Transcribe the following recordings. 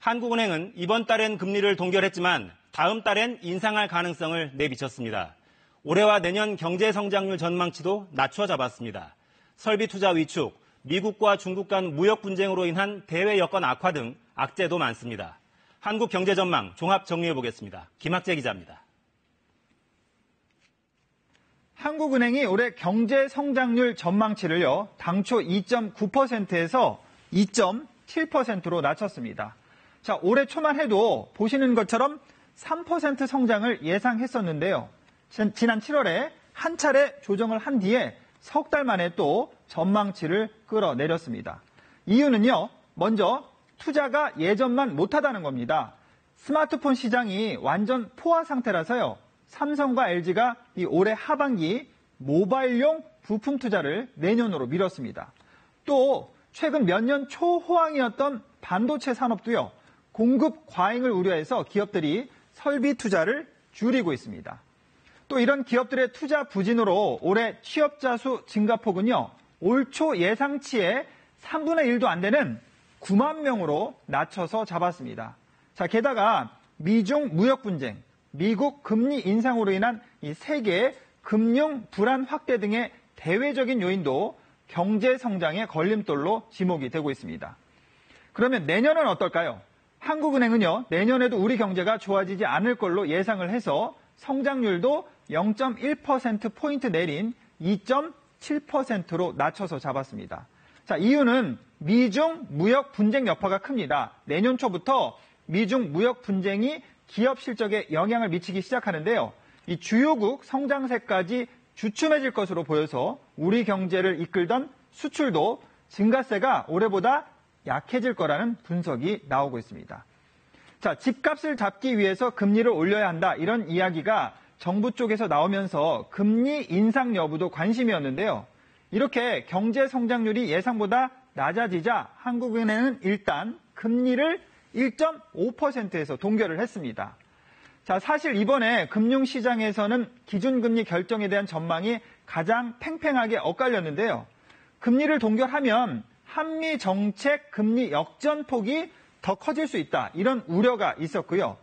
한국은행은 이번 달엔 금리를 동결했지만 다음 달엔 인상할 가능성을 내비쳤습니다. 올해와 내년 경제 성장률 전망치도 낮춰 잡았습니다. 설비 투자 위축, 미국과 중국 간 무역 분쟁으로 인한 대외 여건 악화 등 악재도 많습니다. 한국 경제 전망 종합 정리해 보겠습니다. 김학재 기자입니다. 한국은행이 올해 경제 성장률 전망치를요, 당초 2.9%에서 2.7%로 낮췄습니다. 자, 올해 초만 해도 보시는 것처럼 3% 성장을 예상했었는데요. 지난 7월에 한 차례 조정을 한 뒤에 석 달 만에 또 전망치를 끌어내렸습니다. 이유는요, 먼저 투자가 예전만 못하다는 겁니다. 스마트폰 시장이 완전 포화 상태라서요. 삼성과 LG가 이 올해 하반기 모바일용 부품 투자를 내년으로 미뤘습니다. 또 최근 몇 년 초호황이었던 반도체 산업도요. 공급 과잉을 우려해서 기업들이 설비 투자를 줄이고 있습니다. 또 이런 기업들의 투자 부진으로 올해 취업자 수 증가폭은요. 올 초 예상치의 3분의 1도 안 되는 9만 명으로 낮춰서 잡았습니다. 자, 게다가 미중 무역 분쟁, 미국 금리 인상으로 인한 이 세계 금융 불안 확대 등의 대외적인 요인도 경제 성장의 걸림돌로 지목이 되고 있습니다. 그러면 내년은 어떨까요? 한국은행은요, 내년에도 우리 경제가 좋아지지 않을 걸로 예상을 해서 성장률도 0.1%포인트 내린 2.7%로 낮춰서 잡았습니다. 자, 이유는 미중 무역 분쟁 여파가 큽니다. 내년 초부터 미중 무역 분쟁이 기업 실적에 영향을 미치기 시작하는데요. 이 주요국 성장세까지 주춤해질 것으로 보여서 우리 경제를 이끌던 수출도 증가세가 올해보다 약해질 거라는 분석이 나오고 있습니다. 자, 집값을 잡기 위해서 금리를 올려야 한다, 이런 이야기가 정부 쪽에서 나오면서 금리 인상 여부도 관심이었는데요. 이렇게 경제 성장률이 예상보다 낮아지자 한국은행은 일단 금리를 1.5%에서 동결을 했습니다. 자, 사실 이번에 금융시장에서는 기준금리 결정에 대한 전망이 가장 팽팽하게 엇갈렸는데요. 금리를 동결하면 한미 정책 금리 역전폭이 더 커질 수 있다, 이런 우려가 있었고요.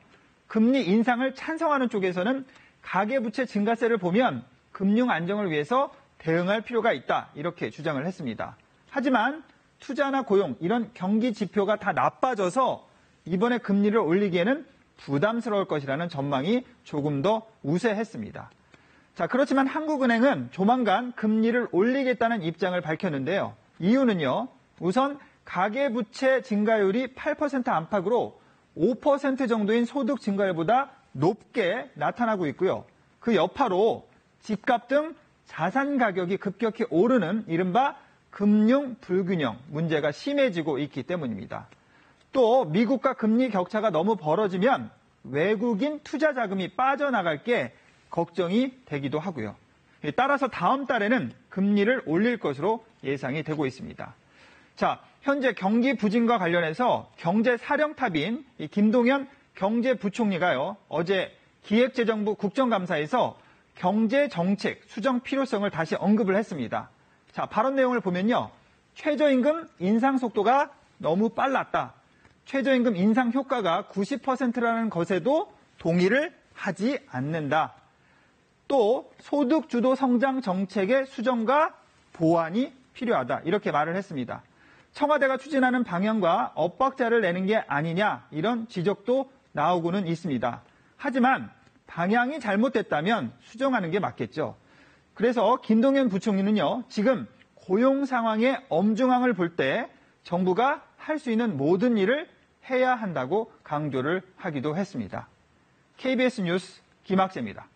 금리 인상을 찬성하는 쪽에서는 가계부채 증가세를 보면 금융 안정을 위해서 대응할 필요가 있다, 이렇게 주장을 했습니다. 하지만 투자나 고용, 이런 경기 지표가 다 나빠져서 이번에 금리를 올리기에는 부담스러울 것이라는 전망이 조금 더 우세했습니다. 자, 그렇지만 한국은행은 조만간 금리를 올리겠다는 입장을 밝혔는데요. 이유는요, 우선 가계부채 증가율이 8% 안팎으로 5% 정도인 소득 증가율보다 높게 나타나고 있고요. 그 여파로 집값 등 자산 가격이 급격히 오르는 이른바 금융 불균형 문제가 심해지고 있기 때문입니다. 또 미국과 금리 격차가 너무 벌어지면 외국인 투자 자금이 빠져나갈 게 걱정이 되기도 하고요. 따라서 다음 달에는 금리를 올릴 것으로 예상이 되고 있습니다. 자, 현재 경기 부진과 관련해서 경제사령탑인 김동연 경제부총리가요, 어제 기획재정부 국정감사에서 경제정책 수정 필요성을 다시 언급을 했습니다. 자, 발언 내용을 보면요, 최저임금 인상 속도가 너무 빨랐다. 최저임금 인상 효과가 90%라는 것에도 동의를 하지 않는다. 또 소득 주도 성장 정책의 수정과 보완이 필요하다, 이렇게 말을 했습니다. 청와대가 추진하는 방향과 엇박자를 내는 게 아니냐, 이런 지적도 나오고는 있습니다. 하지만 방향이 잘못됐다면 수정하는 게 맞겠죠. 그래서 김동연 부총리는요, 지금 고용 상황의 엄중함을 볼 때 정부가 할 수 있는 모든 일을 해야 한다고 강조를 하기도 했습니다. KBS 뉴스 김학재입니다.